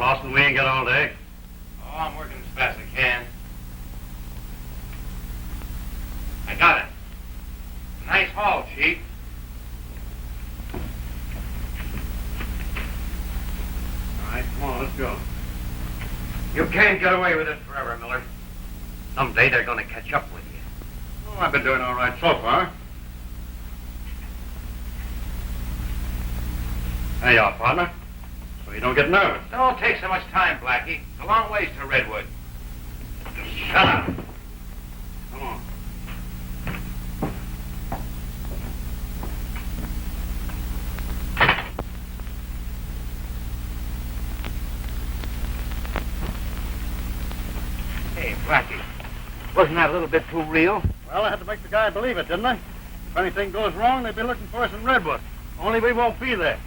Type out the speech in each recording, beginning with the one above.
on, Lawson. We ain't got all day. Oh, I'm working as fast as I can. I got it. Nice haul, Chief. All right, come on, let's go. You can't get away with it forever, Miller. Someday they're going to catch up with you. Oh, I've been doing all right so far. There you are, partner. So you don't get nervous. Don't take so much time, Blackie. It's a long ways to Redwood. Just shut up. Come on. Hey, Blackie, wasn't that a little bit too real? Well, I had to make the guy believe it, didn't I? If anything goes wrong, they'd be looking for us in Redwood. Only we won't be there.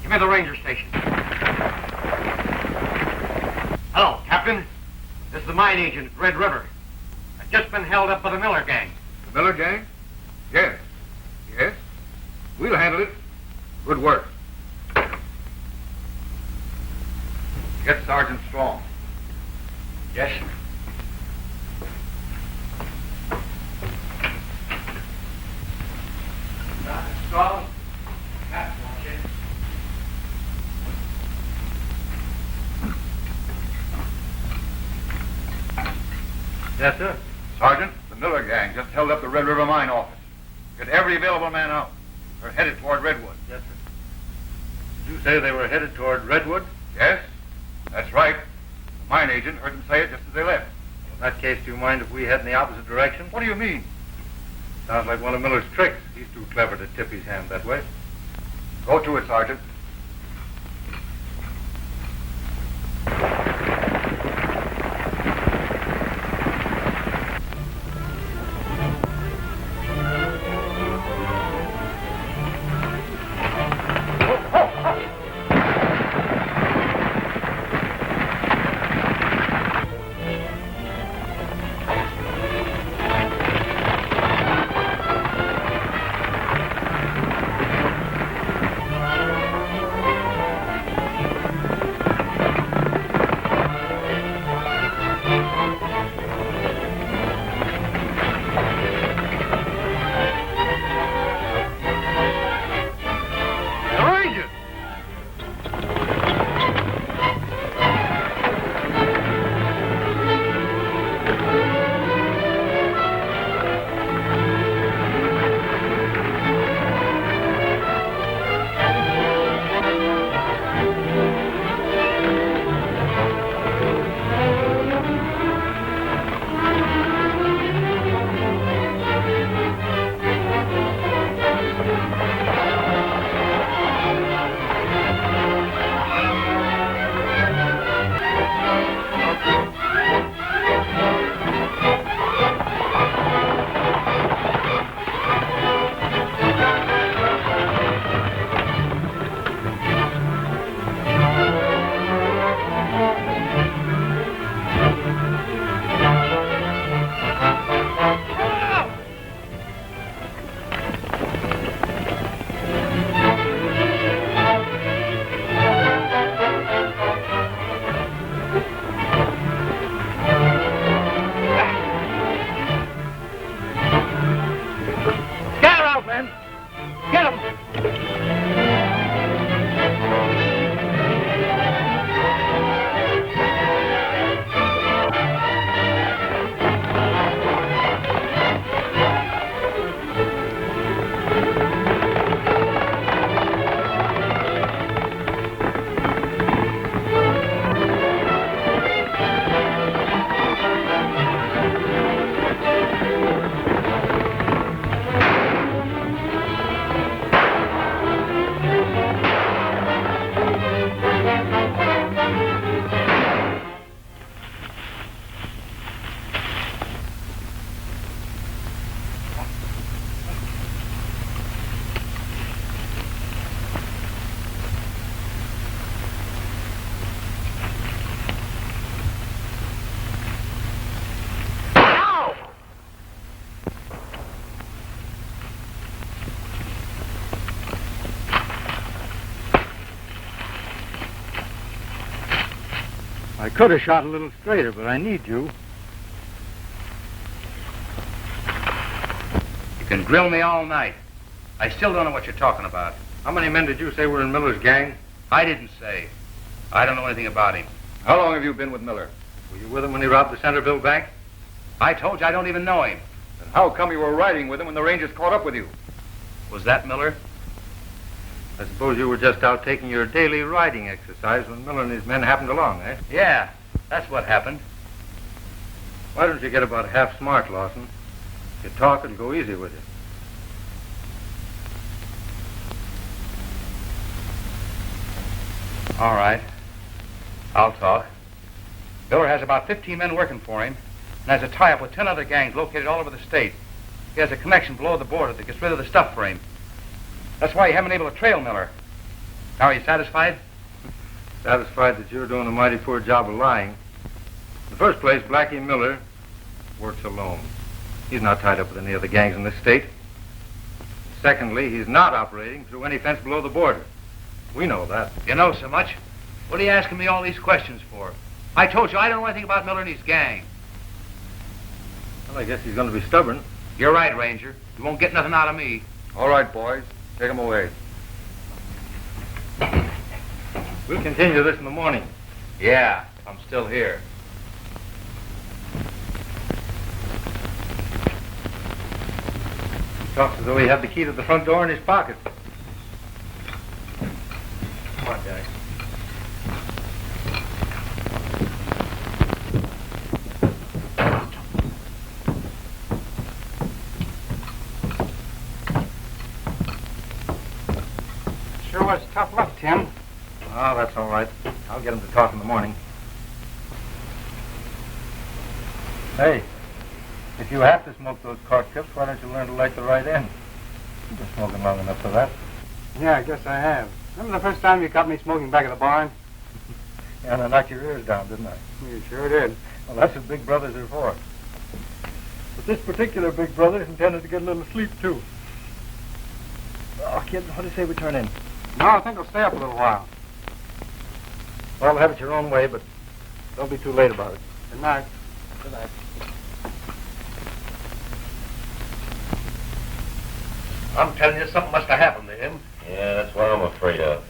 Give me the ranger station. Hello, Captain. This is the mine agent at Red River. I've just been held up by the Miller gang. The Miller gang? Yes. Yes. We'll handle it. Good work. Get Sergeant Strong. Yes, sir. Sergeant Strong. Captain, won't you? Yes, sir. Sergeant, the Miller gang just held up the Red River mine office. Get every available man out. They're headed toward Redwood. Yes, sir. Did you say they were headed toward Redwood? Yes, that's right. The mine agent heard them say it just as they left. Well, in that case, do you mind if we head in the opposite direction? What do you mean? Sounds like one of Miller's tricks. He's too clever to tip his hand that way. Go to it, Sergeant. I could have shot a little straighter, but I need you. You can grill me all night. I still don't know what you're talking about. How many men did you say were in Miller's gang? I didn't say. I don't know anything about him. How long have you been with Miller? Were you with him when he robbed the Centerville Bank? I told you I don't even know him. And how come you were riding with him when the Rangers caught up with you? Was that Miller? I suppose you were just out taking your daily riding exercise when Miller and his men happened along, eh? Yeah, that's what happened. Why don't you get about half smart, Lawson? If you talk, it'll go easy with you. All right. I'll talk. Miller has about 15 men working for him and has a tie-up with 10 other gangs located all over the state. He has a connection below the border that gets rid of the stuff for him. That's why you haven't been able to trail Miller. Now, are you satisfied? Satisfied that you're doing a mighty poor job of lying. In the first place, Blackie Miller works alone. He's not tied up with any other gangs in this state. Secondly, he's not operating through any fence below the border. We know that. You know so much. What are you asking me all these questions for? I told you I don't know anything about Miller and his gang. Well, I guess he's going to be stubborn. You're right, Ranger. You won't get nothing out of me. All right, boys. Take him away. We'll continue this in the morning. Yeah, I'm still here. He talks as though he had the key to the front door in his pocket. Come on, Jack. Sure was tough luck, Tim. Oh, that's all right. I'll get him to talk in the morning. Hey, if you have to smoke those cork tips, why don't you learn to light the right end? You've been smoking long enough for that. Yeah, I guess I have. Remember the first time you caught me smoking back at the barn? Yeah, and I knocked your ears down, didn't I? You sure did. Well, that's what big brothers are for. But this particular big brother is intended to get a little sleep, too. Oh, kid, what do you say we turn in? No, I think I'll stay up a little while. Well, have it your own way, but don't be too late about it. Good night. Good night. I'm telling you, something must have happened to him. Yeah, that's what I'm afraid of.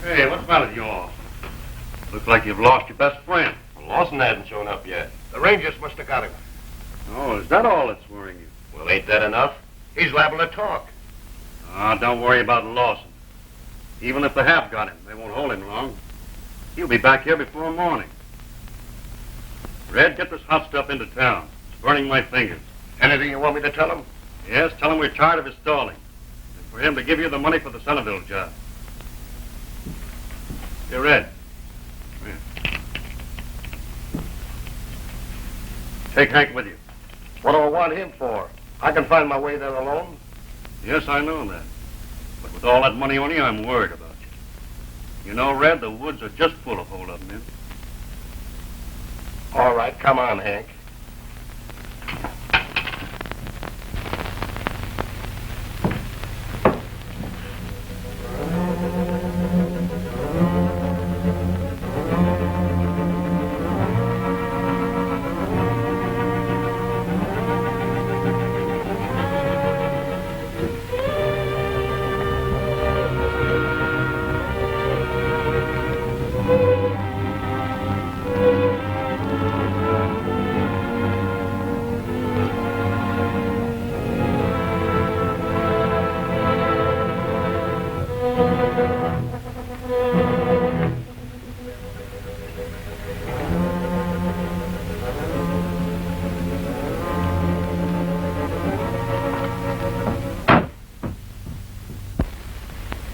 Hey, what's the matter with you all? Looks like you've lost your best friend. Well, Lawson hasn't shown up yet. The Rangers must have got him. Oh, is that all that's worrying you? Well, ain't that enough? He's liable to talk. Don't worry about Lawson. Even if they have got him, they won't hold him long. He'll be back here before morning. Red, get this hot stuff into town. It's burning my fingers. Anything you want me to tell him? Yes, tell him we're tired of his stalling. And for him to give you the money for the Centerville job. Here, Red. Come here. Take Hank with you. What do I want him for? I can find my way there alone. Yes, I know that. But with all that money on you, I'm worried about you. You know, Red, the woods are just full of hold-up men. All right, come on, Hank.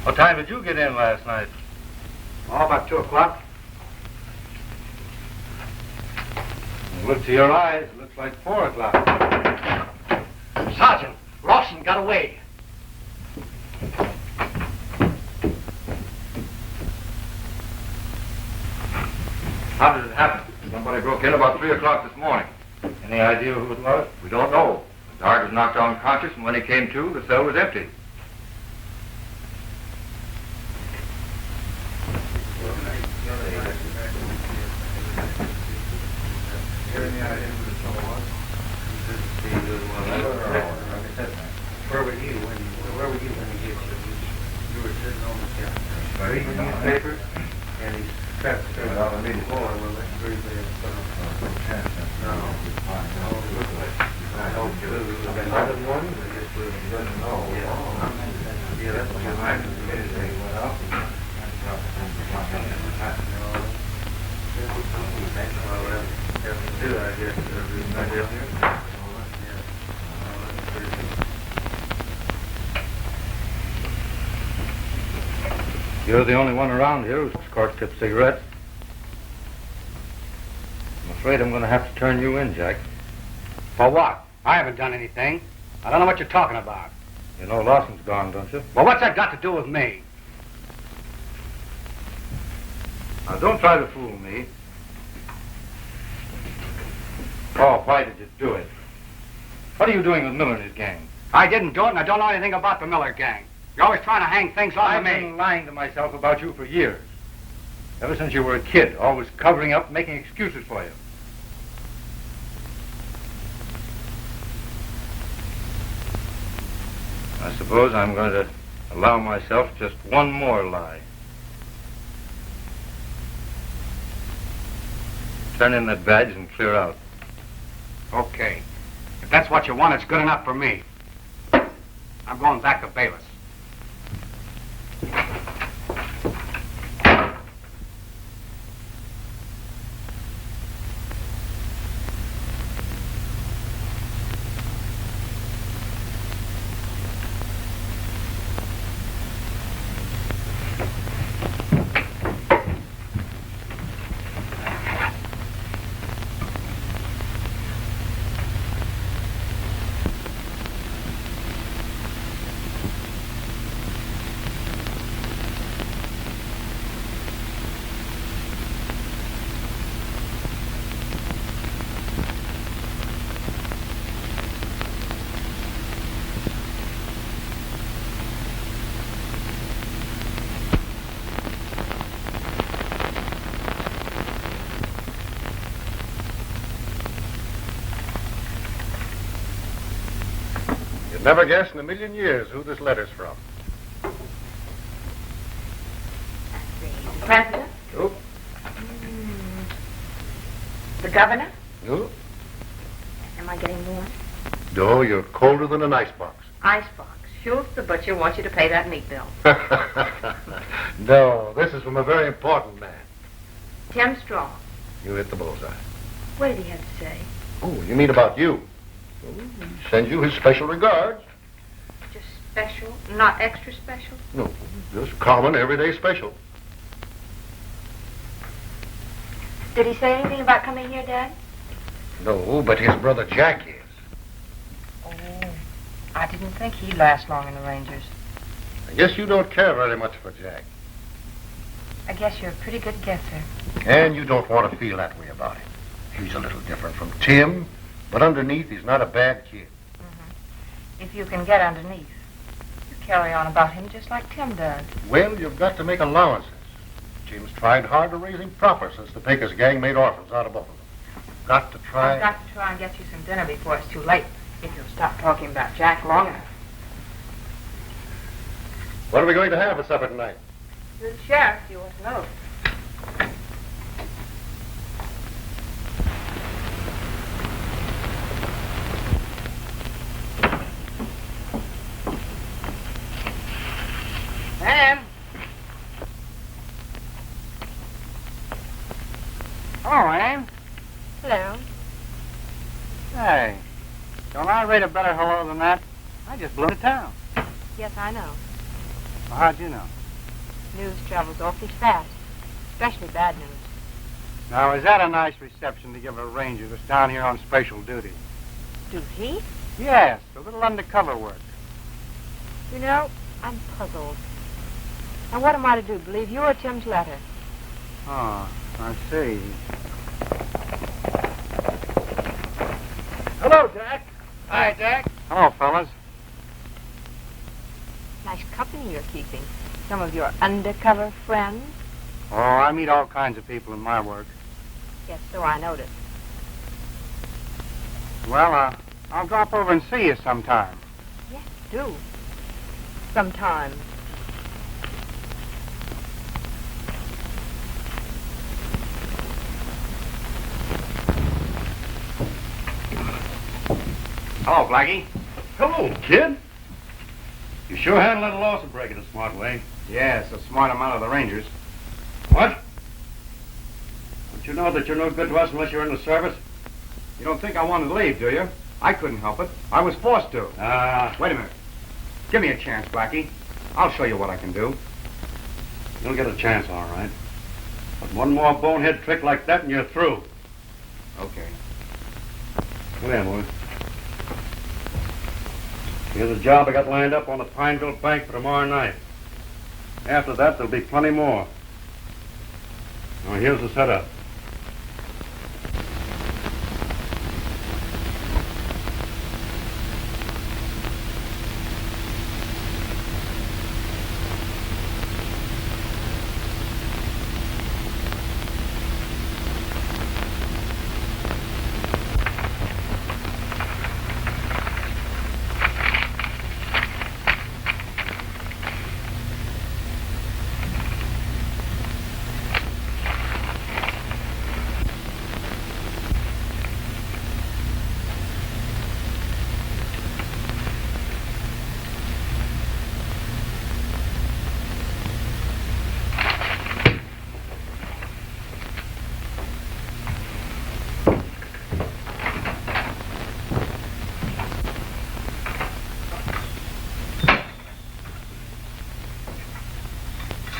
What time did you get in last night? Oh, about 2 o'clock. Look to your eyes. It looks like 4 o'clock. Sergeant, Lawson got away. How did it happen? Somebody broke in about 3 o'clock this morning. Any idea who it was? We don't know. The guard was knocked unconscious, and when he came to, the cell was empty. Reading the newspaper, and he's trapped to the floor. Well, that's pretty bad. No. I hope you lose. Another one? Yeah, that's what I went off. Well, have to do, I guess. You're the only one around here who's cork-tip cigarettes. I'm afraid I'm going to have to turn you in, Jack. For what? I haven't done anything. I don't know what you're talking about. You know Lawson's gone, don't you? Well, what's that got to do with me? Now, don't try to fool me. Oh, why did you do it? What are you doing with Miller and his gang? I didn't do it, and I don't know anything about the Miller gang. You're always trying to hang things on I've to me. been lying to myself about you for years. Ever since you were a kid, always covering up, making excuses for you. I suppose I'm going to allow myself just one more lie. Turn in that badge and clear out. Okay. If that's what you want, it's good enough for me. I'm going back to Bayless. Never guess in a million years who this letter's from. The president? Nope. The governor? Nope. Am I getting warm? No, you're colder than an icebox. Icebox. Schultz, the butcher, wants you to pay that meat bill. No, this is from a very important man. Tim Strong. You hit the bullseye. What did he have to say? Oh, you mean about you? Well, he sends you his special regards. Just special, not extra special? No, just common, everyday special. Did he say anything about coming here, Dad? No, but his brother Jack is. Oh, I didn't think he'd last long in the Rangers. I guess you don't care very much for Jack. I guess you're a pretty good guesser. And you don't want to feel that way about him. He's a little different from Tim, but underneath he's not a bad kid. Mm-hmm. If you can get underneath, you carry on about him just like Tim does. Well, you've got to make allowances. Tim's tried hard to raise him proper since the Pecos gang made orphans out of both of them. Got to try... I've got to try and get you some dinner before it's too late, if you'll stop talking about Jack long enough. What are we going to have for supper tonight? The sheriff, you ought to know. Sam! Hello, Ann. Hello. Hey, don't I rate a better hello than that? I just blew to town. Yes, I know. Well, how'd you know? News travels awfully fast, especially bad news. Now, is that a nice reception to give a ranger that's down here on special duty? Duty? Yes, a little undercover work. You know, I'm puzzled. Now, what am I to do, believe you or Tim's letter? Oh, I see. Hello, Jack. Hi, Jack. Hello, fellas. Nice company you're keeping. Some of your undercover friends? Oh, I meet all kinds of people in my work. Yes, so I noticed. Well, I'll drop over and see you sometime. Yes, do. Sometime. Hello, Blackie. Hello, kid. You sure handled that Lawson break in a smart way. Yeah, it's a smart amount of the Rangers. What? Don't you know that you're no good to us unless you're in the service? You don't think I wanted to leave, do you? I couldn't help it. I was forced to. Wait a minute. Give me a chance, Blackie. I'll show you what I can do. You'll get a chance, all right. But one more bonehead trick like that and you're through. Okay. Come here, boy. Here's a job I got lined up on the Pineville Bank for tomorrow night. After that, there'll be plenty more. Now, here's the setup.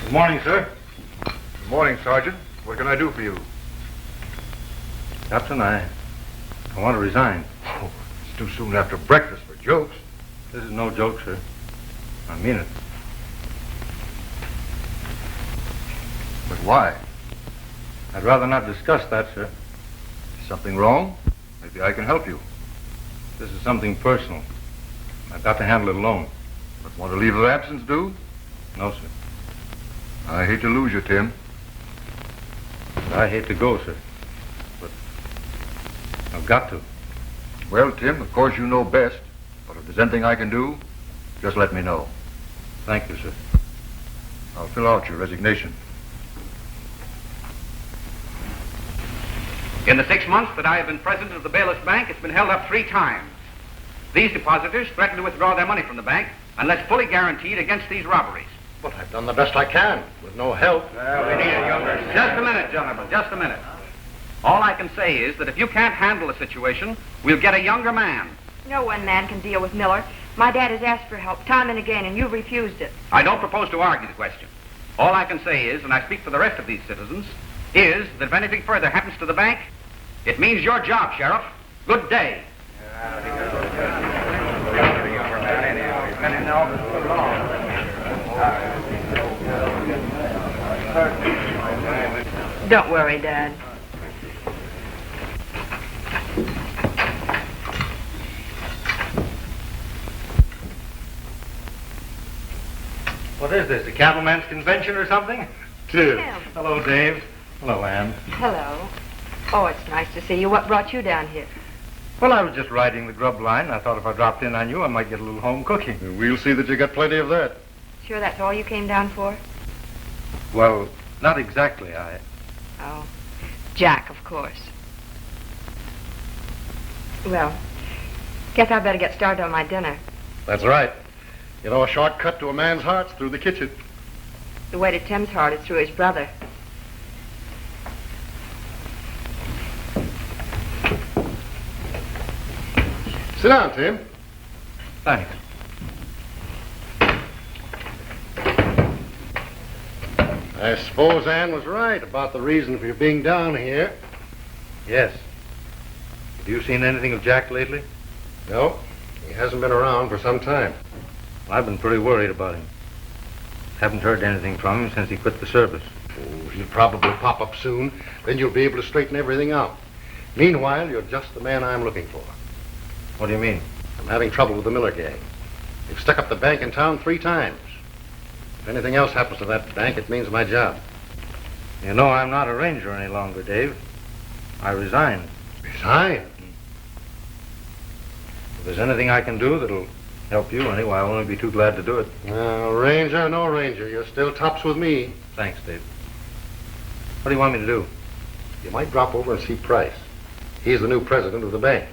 Good morning, sir. Good morning, Sergeant. What can I do for you? Captain, I want to resign. Oh, it's too soon after breakfast for jokes. This is no joke, sir. I mean it. But why? I'd rather not discuss that, sir. Is something wrong? Maybe I can help you. This is something personal. I've got to handle it alone. But want a leave of absence, do? No, sir. I hate to lose you, Tim. I hate to go, sir. But I've got to. Well, Tim, of course you know best. But if there's anything I can do, just let me know. Thank you, sir. I'll fill out your resignation. In the 6 months that I have been president of the Bayless Bank, it's been held up 3 times. These depositors threaten to withdraw their money from the bank unless fully guaranteed against these robberies. But I've done the best I can, with no help. Well, we need a younger... Just a minute, gentlemen, just a minute. All I can say is that if you can't handle the situation, we'll get a younger man. No one man can deal with Miller. My dad has asked for help time and again, and you've refused it. I don't propose to argue the question. All I can say is, and I speak for the rest of these citizens, is that if anything further happens to the bank, it means your job, Sheriff. Good day. Don't worry, Dad. What is this, a cattleman's convention or something? Tim. Hello, Dave. Hello, Ann. Hello. Oh, it's nice to see you. What brought you down here? Well, I was just riding the grub line. I thought if I dropped in on you, I might get a little home cooking. We'll see that you get plenty of that. Sure that's all you came down for? Well, not exactly. Oh. Jack, of course. Well, guess I better get started on my dinner. That's right. You know, a shortcut to a man's heart's through the kitchen. The way to Tim's heart is through his brother. Sit down, Tim. Thanks. I suppose Ann was right about the reason for your being down here. Yes. Have you seen anything of Jack lately? No, he hasn't been around for some time. Well, I've been pretty worried about him. Haven't heard anything from him since he quit the service. Oh, he'll probably pop up soon. Then you'll be able to straighten everything out. Meanwhile, you're just the man I'm looking for. What do you mean? I'm having trouble with the Miller gang. They've stuck up the bank in town 3 times. If anything else happens to that bank, it means my job. You know, I'm not a ranger any longer, Dave. I resigned. Resign? If there's anything I can do that'll help you anyway, I'll only be too glad to do it. Ranger, no ranger. You're still tops with me. Thanks, Dave. What do you want me to do? You might drop over and see Price. He's the new president of the bank.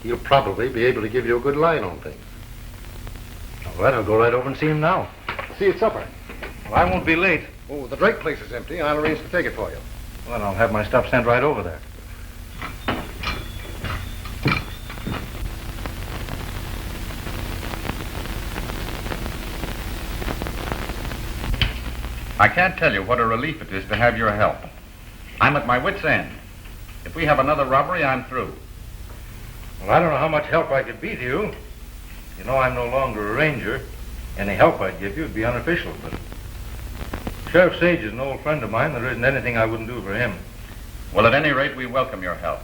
he'll probably be able to give you a good line on things. All right, I'll go right over and see him now. See you at supper. Well, I won't be late. Oh, the Drake place is empty. I'll arrange to take it for you. Well, I'll have my stuff sent right over there. I can't tell you what a relief it is to have your help. I'm at my wit's end. If we have another robbery, I'm through. Well, I don't know how much help I could be to you. You know I'm no longer a ranger. Any help I'd give you would be unofficial, but Sheriff Sage is an old friend of mine. There isn't anything I wouldn't do for him. Well, at any rate, we welcome your help.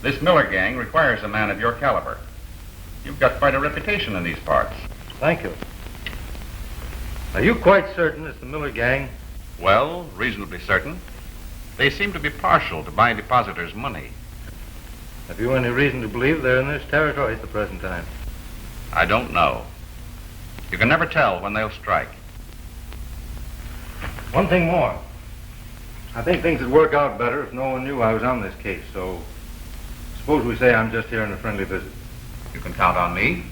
This Miller gang requires a man of your caliber. You've got quite a reputation in these parts. Thank you. Are you quite certain it's the Miller gang? Well, reasonably certain. They seem to be partial to buying depositors' money. Have you any reason to believe they're in this territory at the present time? I don't know. You can never tell when they'll strike. One thing more. I think things would work out better if no one knew I was on this case, so suppose we say I'm just here on a friendly visit. You can count on me.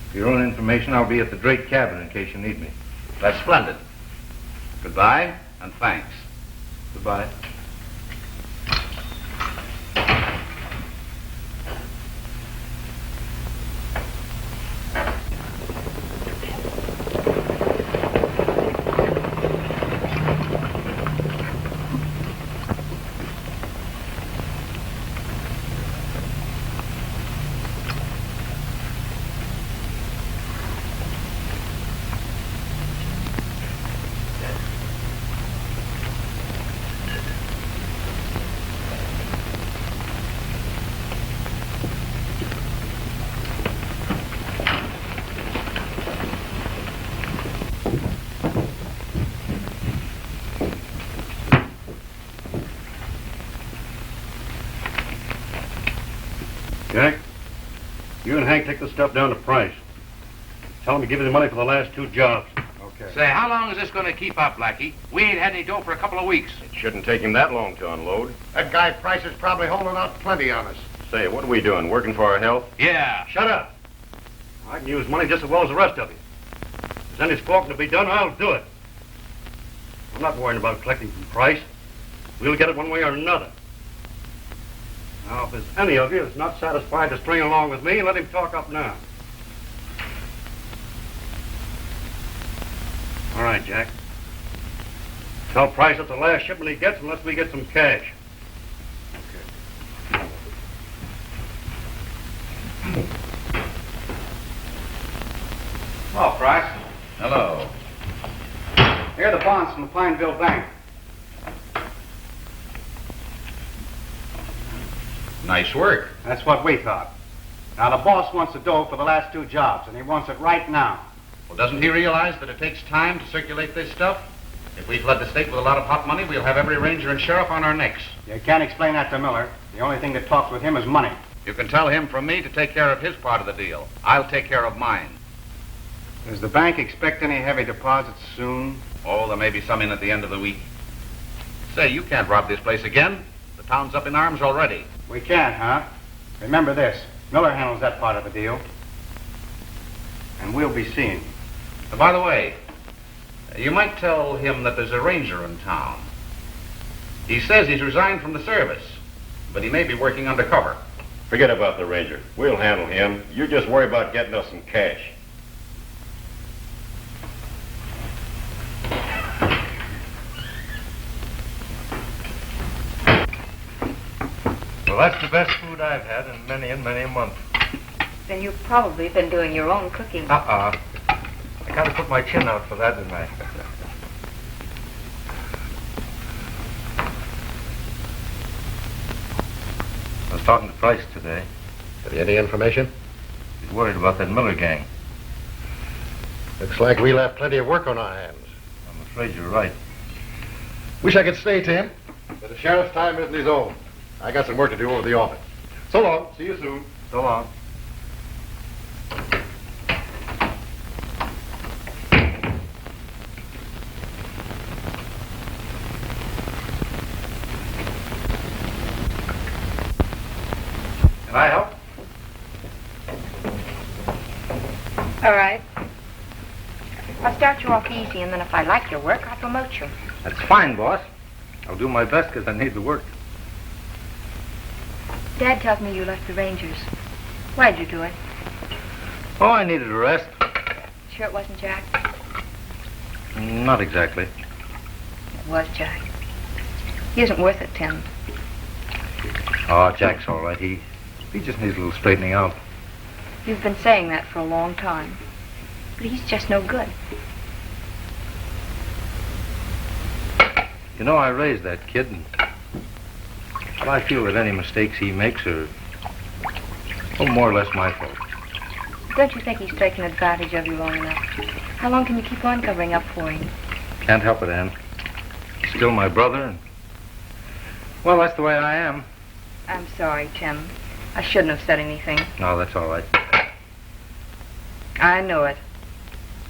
For your own information, I'll be at the Drake cabin in case you need me. That's splendid. Goodbye, and thanks. Goodbye. Jack, you and Hank take the stuff down to Price. Tell him to give you the money for the last 2 jobs. Okay. Say, how long is this going to keep up, Blackie? We ain't had any dough for a couple of weeks. It shouldn't take him that long to unload. That guy Price is probably holding out plenty on us. Say, what are we doing? Working for our health? Yeah. Shut up. I can use money just as well as the rest of you. If there's any squawking to be done, I'll do it. I'm not worrying about collecting from Price. We'll get it one way or another. Now, if there's any of you that's not satisfied to string along with me, let him talk up now. All right, Jack. Tell Price that's the last shipment he gets unless we get some cash. Hello, Price. Hello. Here are the bonds from the Pineville Bank. Nice work. That's what we thought. Now, the boss wants the dough for the last 2 jobs, and he wants it right now. Well, doesn't he realize that it takes time to circulate this stuff? If we flood the state with a lot of hot money, we'll have every ranger and sheriff on our necks. You can't explain that to Miller. The only thing that talks with him is money. You can tell him from me to take care of his part of the deal. I'll take care of mine. Does the bank expect any heavy deposits soon? Oh, there may be some in at the end of the week. Say, you can't rob this place again. The town's up in arms already. We can't, huh? Remember this. Miller handles that part of the deal. And we'll be seeing. By the way, you might tell him that there's a ranger in town. He says he's resigned from the service, but he may be working undercover. Forget about the ranger. We'll handle him. You just worry about getting us some cash. Well, that's the best food I've had in many and many a month. Then you've probably been doing your own cooking. I kind of put my chin out for that, didn't I? I was talking to Price today. Have you any information? He's worried about that Miller gang. Looks like we'll have plenty of work on our hands. I'm afraid you're right. Wish I could stay, Tim. But the sheriff's time isn't his own. I got some work to do over the office. So long. See you soon. So long. Can I help? All right. I'll start you off easy, and then if I like your work, I'll promote you. That's fine, boss. I'll do my best because I need the work. Dad tells me you left the Rangers. Why'd you do it? Oh, I needed a rest. Sure it wasn't Jack? Not exactly. It was Jack. He isn't worth it, Tim. Oh, Jack's all right. He just needs a little straightening out. You've been saying that for a long time. But he's just no good. You know, I raised that kid, and well, I feel that any mistakes he makes are more or less my fault. Don't you think he's taken advantage of you long enough? How long can you keep on covering up for him? Can't help it, Ann. He's still my brother, and well, that's the way I am. I'm sorry, Tim. I shouldn't have said anything. No, that's all right. I know it.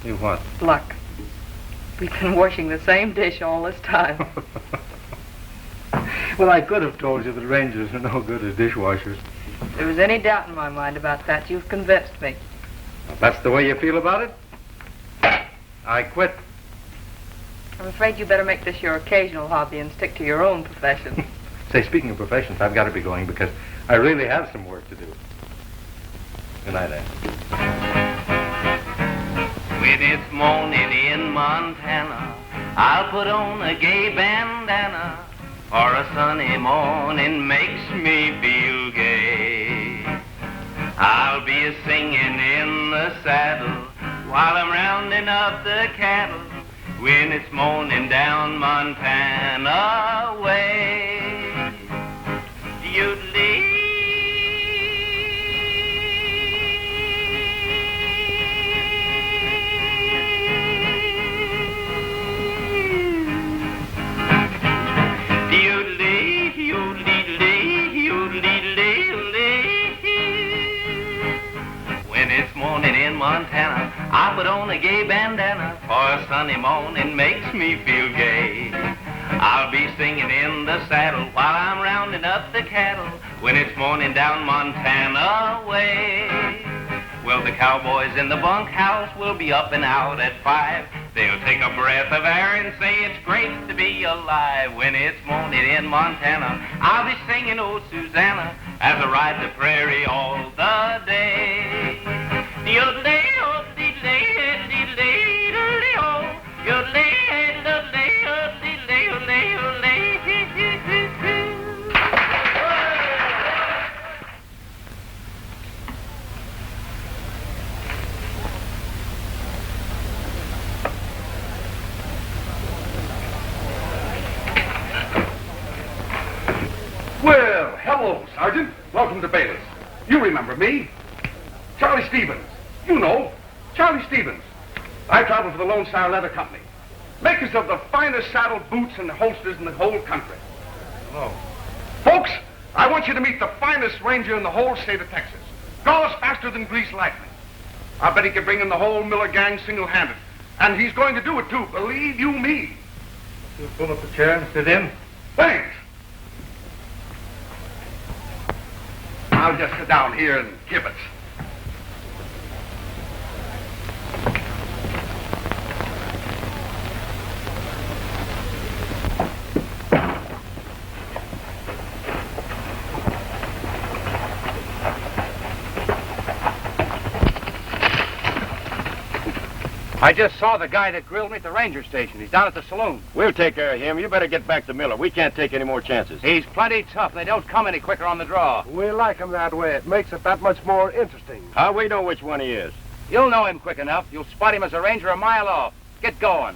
You what? Luck. We've been washing the same dish all this time. Well, I could have told you that Rangers are no good as dishwashers. If there was any doubt in my mind about that, you've convinced me. If that's the way you feel about it, I quit. I'm afraid you better make this your occasional hobby and stick to your own profession. Say, speaking of professions, I've got to be going because I really have some work to do. Good night, Ann. When it's morning in Montana, I'll put on a gay bandana, for a sunny morning makes me feel gay. I'll be a singing in the saddle while I'm rounding up the cattle, when it's morning down Montana way. Yodelee. When it's morning in Montana, I put on a gay bandana, for a sunny morning makes me feel gay. I'll be singing in the saddle while I'm rounding up the cattle, when it's morning down Montana way. Well, the cowboys in the bunkhouse will be up and out at 5. They'll take a breath of air and say it's great to be alive. When it's morning in Montana, I'll be singing "Oh Susanna" as I ride the prairie all the day. Yodelee, oh, yodelee, yodelee, yodelee, oh, yodelee, yodelee, yodelee, yodelee, yodelee. Well, hello, Sergeant. Welcome to Bayless. You remember me. Charlie Stevens. You know, Charlie Stevens. I travel for the Lone Star Leather Company. Makers of the finest saddle boots and holsters in the whole country. Hello. Folks, I want you to meet the finest ranger in the whole state of Texas. Goes faster than greased lightning. I bet he can bring in the whole Miller gang single-handed. And he's going to do it, too. Believe you me. You pull up a chair and sit in. Thanks. I'll just sit down here and kibitz. I just saw the guy that grilled me at the ranger station. He's down at the saloon. We'll take care of him. You better get back to Miller. We can't take any more chances. He's plenty tough. They don't come any quicker on the draw. We like him that way. It makes it that much more interesting. How we know which one he is? You'll know him quick enough. You'll spot him as a ranger a mile off. Get going.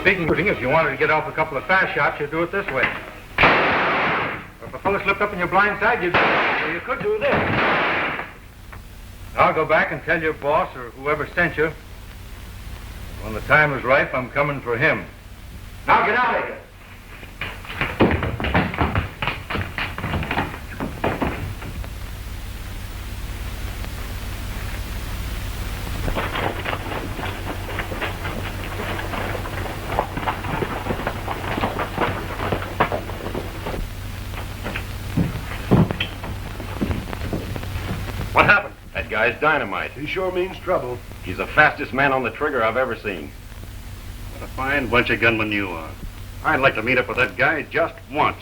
Speaking of shooting, if you wanted to get off a couple of fast shots, you'd do it this way. If a fellow slipped up in your blind side, you'd do it. Or you could do this. I'll go back and tell your boss or whoever sent you. When the time is ripe, I'm coming for him. Now get out of here. What happened? That guy's dynamite. He sure means trouble. He's the fastest man on the trigger I've ever seen. What a fine bunch of gunmen you are. I'd like to meet up with that guy just once.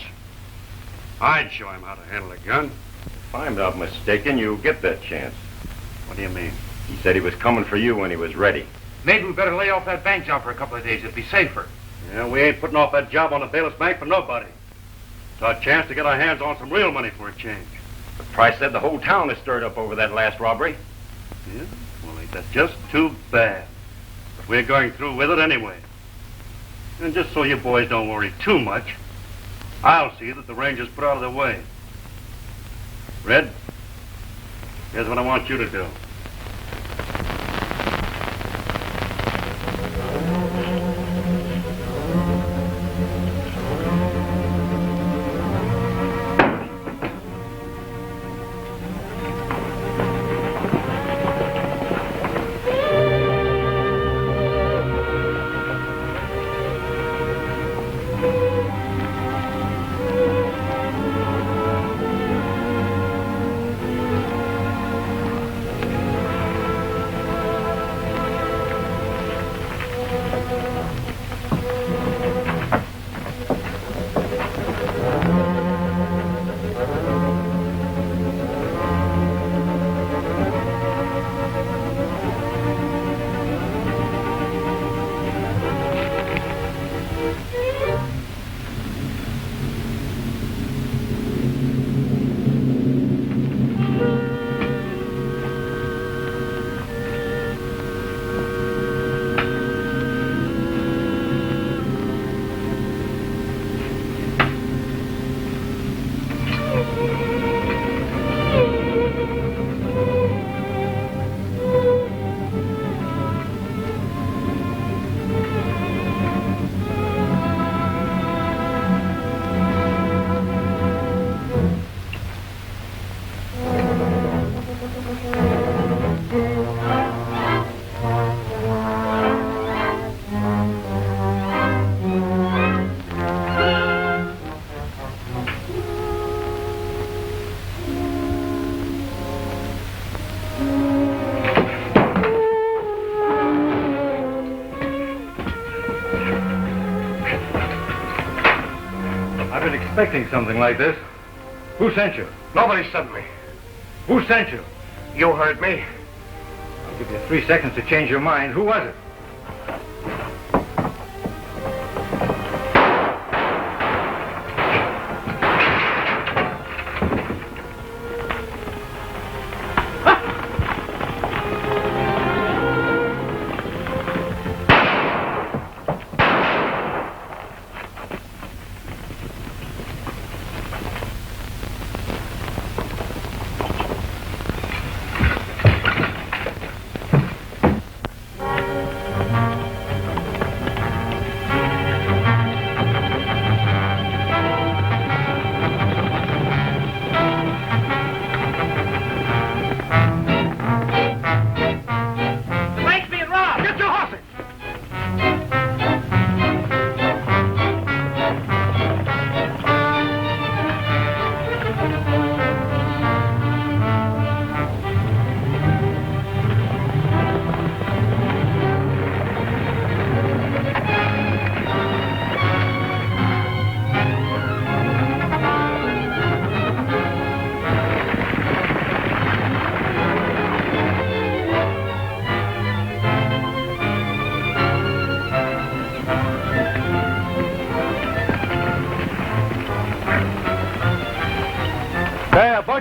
I'd show him how to handle a gun. If I'm not mistaken, you'll get that chance. What do you mean? He said he was coming for you when he was ready. Maybe we better lay off that bank job for a couple of days. It'd be safer. Yeah, we ain't putting off that job on the Bayless Bank for nobody. It's our chance to get our hands on some real money for a change. The Price said the whole town is stirred up over that last robbery. Yeah? Well, ain't that just too bad? But we're going through with it anyway. And just so you boys don't worry too much, I'll see that the Rangers put out of the way. Red, here's what I want you to do. Expecting something like this. Who sent you? Nobody sent me. Who sent you? You heard me. I'll give you 3 seconds to change your mind. Who was it?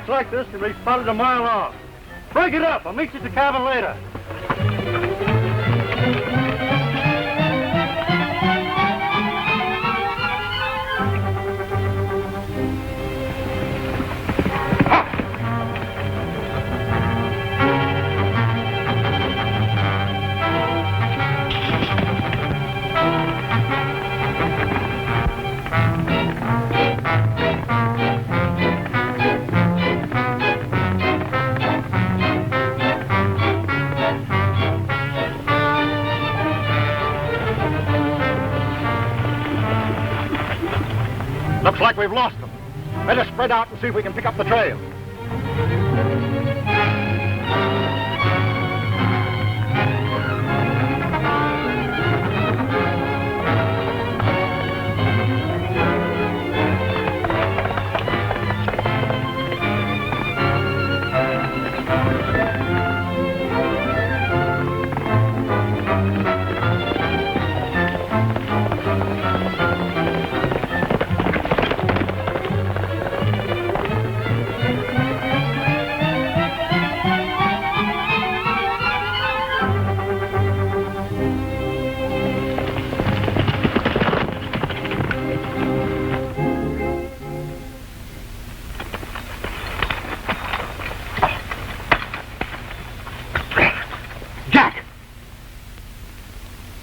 Like this can be spotted a mile off. Break it up. I'll meet you at the cabin later. Looks like we've lost them. Better spread out and see if we can pick up the trail.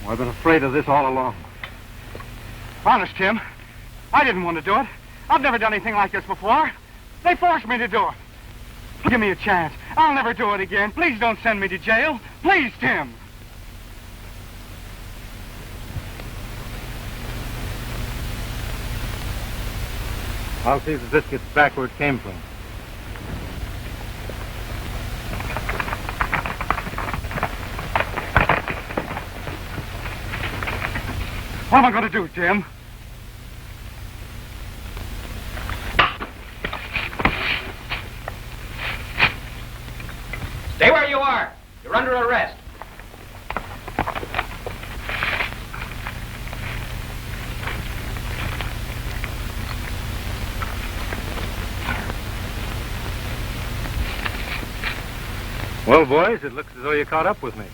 I've been afraid of this all along. Honest, Tim, I didn't want to do it. I've never done anything like this before. They forced me to do it. Give me a chance. I'll never do it again. Please don't send me to jail. Please, Tim. I'll see that this gets back where it came from. What am I going to do, Tim? Stay where you are. You're under arrest. Well, boys, it looks as though you caught up with me.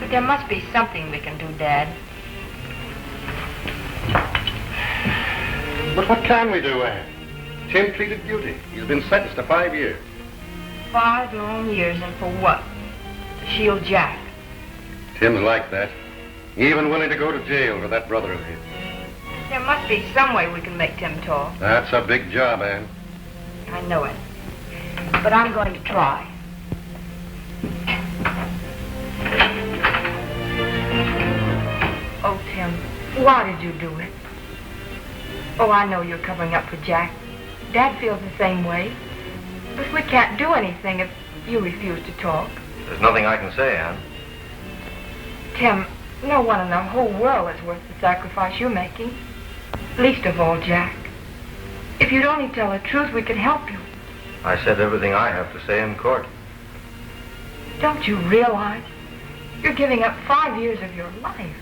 There must be something we can do, Dad. But what can we do, Ann? Tim pleaded guilty. He's been sentenced to 5 years. 5 long years, and for what? To shield Jack. Tim's like that. Even willing to go to jail for that brother of his. There must be some way we can make Tim talk. That's a big job, Ann. I know it. But I'm going to try. Oh, Tim, why did you do it? Oh, I know you're covering up for Jack. Dad feels the same way. But we can't do anything if you refuse to talk. There's nothing I can say, Ann. Tim, no one in the whole world is worth the sacrifice you're making. Least of all, Jack. If you'd only tell the truth, we could help you. I said everything I have to say in court. Don't you realize you're giving up 5 years of your life?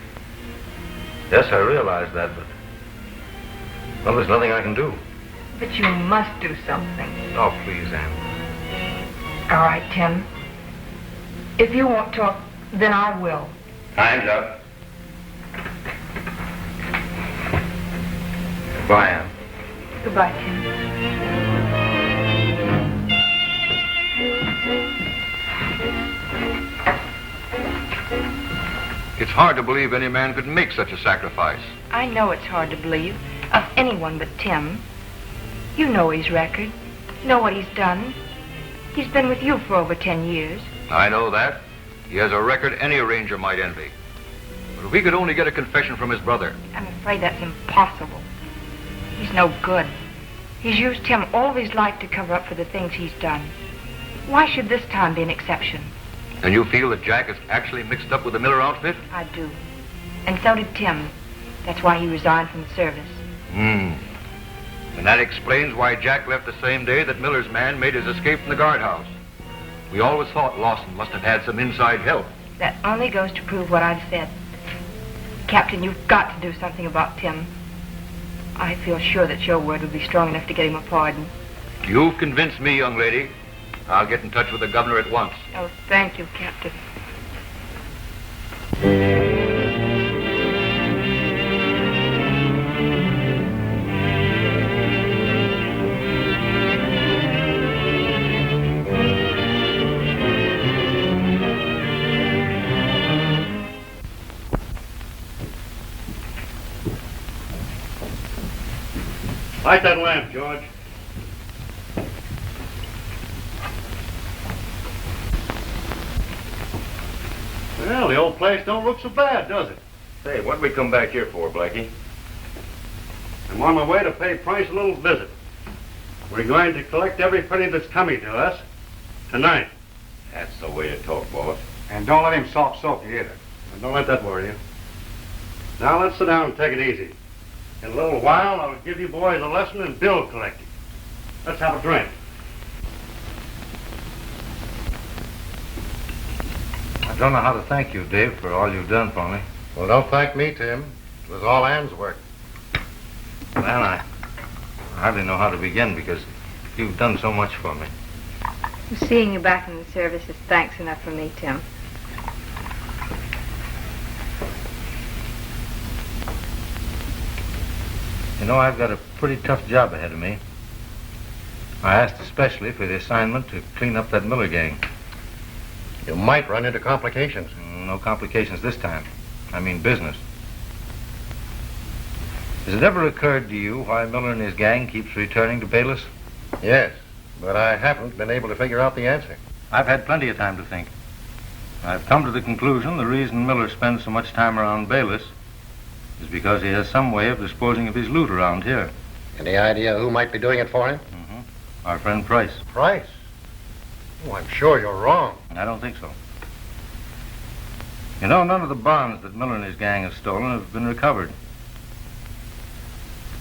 Yes, I realize that, but... well, there's nothing I can do. But you must do something. Oh, please, Ann. All right, Tim. If you won't talk, then I will. Time's up. Goodbye, Ann. Goodbye, Tim. It's hard to believe any man could make such a sacrifice. I know it's hard to believe of anyone but Tim. You know his record. Know what he's done. He's been with you for over 10 years. I know that. He has a record any ranger might envy. But if we could only get a confession from his brother. I'm afraid that's impossible. He's no good. He's used Tim all of his life to cover up for the things he's done. Why should this time be an exception? And you feel that Jack is actually mixed up with the Miller outfit? I do. And so did Tim. That's why he resigned from the service. And that explains why Jack left the same day that Miller's man made his escape from the guardhouse. We always thought Lawson must have had some inside help. That only goes to prove what I've said. Captain, you've got to do something about Tim. I feel sure that your word would be strong enough to get him a pardon. You've convinced me, young lady. I'll get in touch with the governor at once. Oh, thank you, Captain. Light that lamp, George. Well, the old place don't look so bad, does it? Hey, what'd we come back here for, Blackie? I'm on my way to pay Price a little visit. We're going to collect every penny that's coming to us tonight. That's the way to talk, boss. And don't let him soft-soap you either. And don't let that worry you. Now let's sit down and take it easy. In a little while, I'll give you boys a lesson in bill collecting. Let's have a drink. I don't know how to thank you, Dave, for all you've done for me. Well, don't thank me, Tim. It was all Ann's work. Well, I hardly know how to begin because you've done so much for me. Seeing you back in the service is thanks enough for me, Tim. You know, I've got a pretty tough job ahead of me. I asked especially for the assignment to clean up that Miller gang. You might run into complications. No complications this time. I mean business. Has it ever occurred to you why Miller and his gang keeps returning to Bayless? Yes, but I haven't been able to figure out the answer. I've had plenty of time to think. I've come to the conclusion the reason Miller spends so much time around Bayless is because he has some way of disposing of his loot around here. Any idea who might be doing it for him? Our friend Price. Price? Oh, I'm sure you're wrong. I don't think so. You know, none of the bonds that Miller and his gang have stolen have been recovered.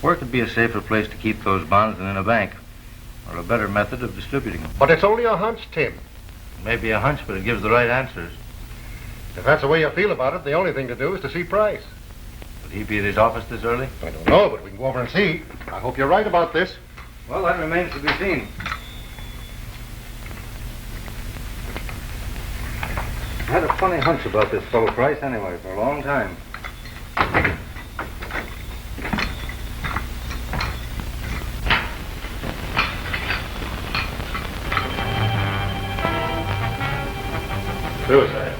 Where could be a safer place to keep those bonds than in a bank? Or a better method of distributing them? But it's only a hunch, Tim. It may be a hunch, but it gives the right answers. If that's the way you feel about it, the only thing to do is to see Price. Would he be at his office this early? I don't know, but we can go over and see. I hope you're right about this. Well, that remains to be seen. I had a funny hunch about this fellow Price anyway, for a long time. Suicide.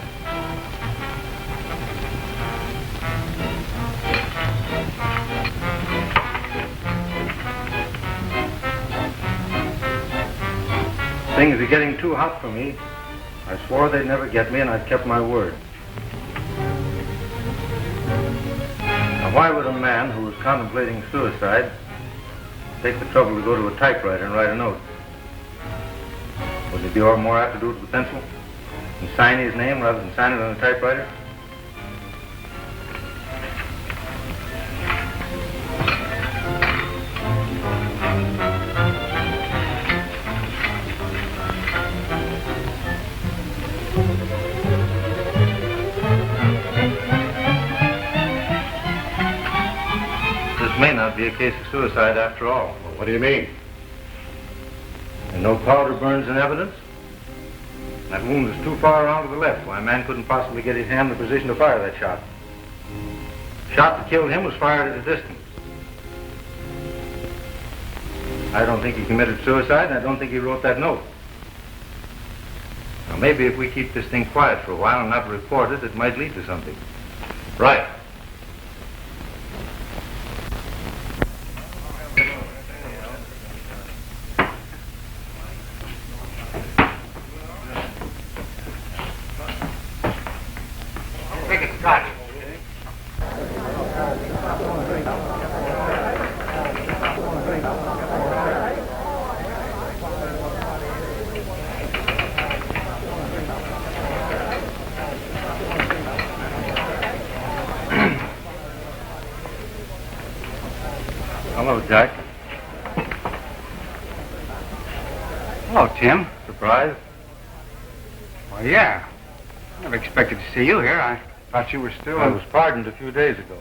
Things are getting too hot for me. I swore they'd never get me, and I've kept my word. Now, why would a man who was contemplating suicide take the trouble to go to a typewriter and write a note? Would it be more apt to do it with a pencil and sign his name rather than sign it on a typewriter? May not be a case of suicide after all. Well, what do you mean? And no powder burns in evidence? That wound is too far around to the left. Why, a man couldn't possibly get his hand in a position to fire that shot. The shot that killed him was fired at a distance. I don't think he committed suicide, and I don't think he wrote that note. Now, maybe if we keep this thing quiet for a while and not report it, it might lead to something. Right. Hello, Jack. Hello, Tim. Surprised? Well, yeah. I never expected to see you here. I thought you were still... I was pardoned a few days ago.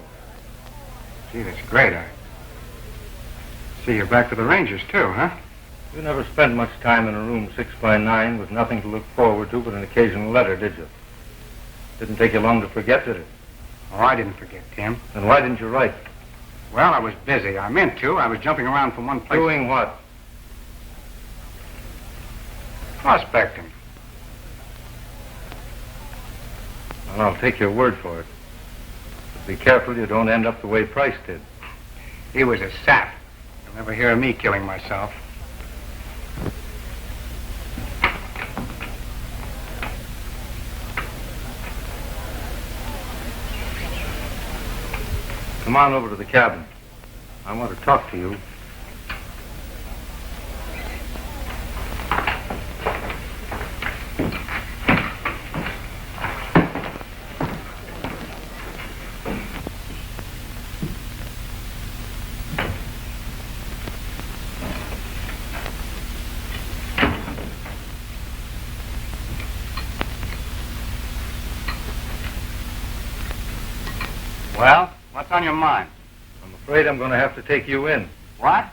Gee, that's great. I see you're back to the Rangers, too, huh? You never spent much time in a room 6 by 9 with nothing to look forward to but an occasional letter, did you? Didn't take you long to forget, did it? Oh, I didn't forget, Tim. Then why didn't you write? Well, I was busy. I meant to. I was jumping around from one place... Doing what? Prospecting. Well, I'll take your word for it. But be careful you don't end up the way Price did. He was a sap. Never hear of me killing myself. Come on over to the cabin. I want to talk to you. Well, what's on your mind? I'm afraid I'm going to have to take you in. What?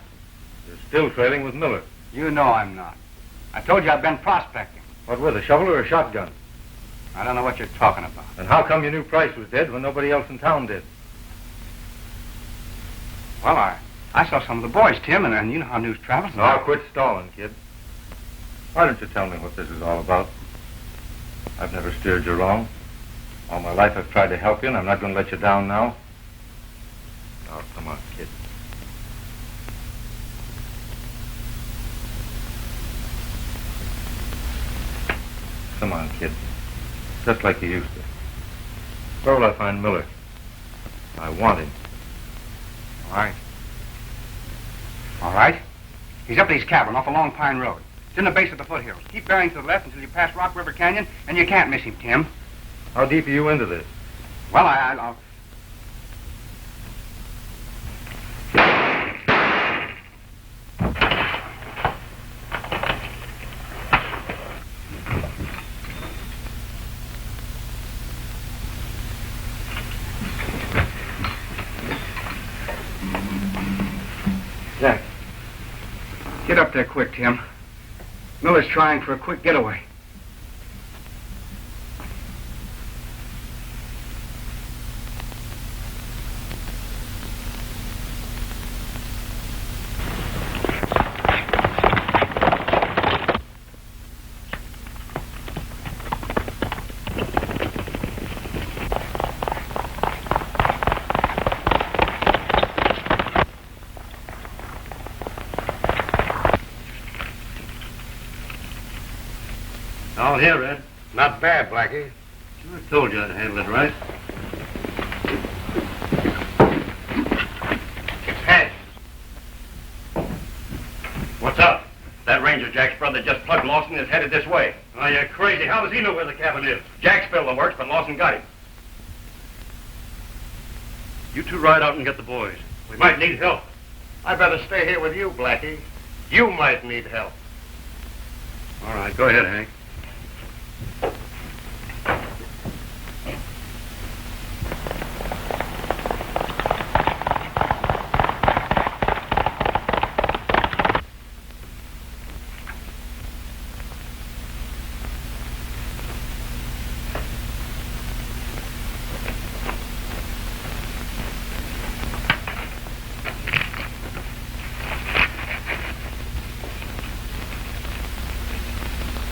You're still trailing with Miller. You know I'm not. I told you I've been prospecting. What with, a shovel or a shotgun? I don't know what you're talking about. And how come you knew Price was dead when nobody else in town did? Well, I saw some of the boys, Tim, and you know how news travels. Now, quit stalling, kid. Why don't you tell me what this is all about? I've never steered you wrong. All my life I've tried to help you, and I'm not going to let you down now. Oh, come on, kid. Come on, kid. Just like you used to. Where will I find Miller? I want him. All right. All right. He's up at his cabin off a Long Pine Road. It's in the base of the foothills. Keep bearing to the left until you pass Rock River Canyon, and you can't miss him, Tim. How deep are you into this? Well, I'll... Jack. Get up there quick, Tim. Miller's trying for a quick getaway. All here, Red. Not bad, Blackie. Sure told you I'd handle it right. Head. What's up? That Ranger Jack's brother just plugged Lawson and is headed this way. Oh, you're crazy. How does he know where the cabin is? Jack spilled the works, but Lawson got him. You two ride out and get the boys. We might need help. I'd better stay here with you, Blackie. You might need help. All right, go ahead, Hank.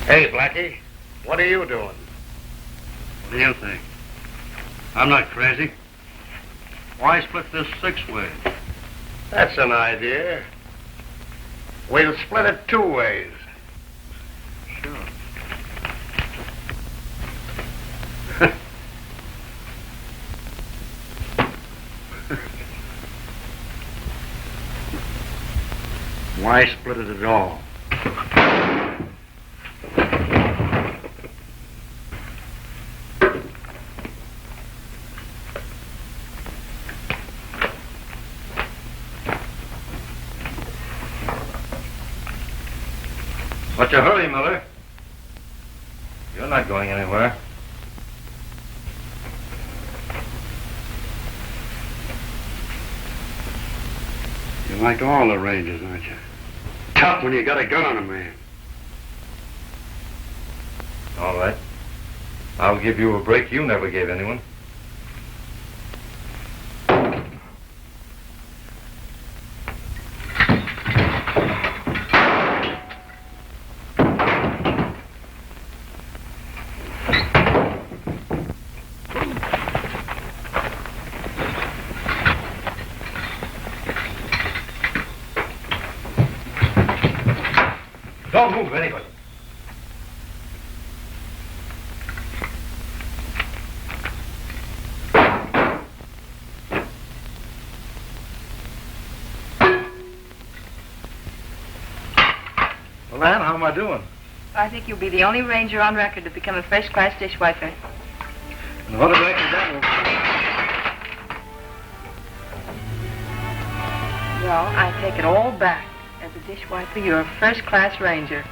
Hey, Blackie, what are you doing? What do you think? I'm not crazy. Why split this 6 ways? That's an idea. We'll split it 2 ways. Sure. Why split it at all? What's your hurry, Miller? You're not going anywhere. You're like all the Rangers, aren't you? Tough when you got a gun on a man. All right. I'll give you a break you never gave anyone. anybody. Well, Ann, how am I doing? I think you'll be the only ranger on record to become a first-class dishwiper. And what exactly that will Well, I take it all back. As a dishwiper, you're a first-class ranger.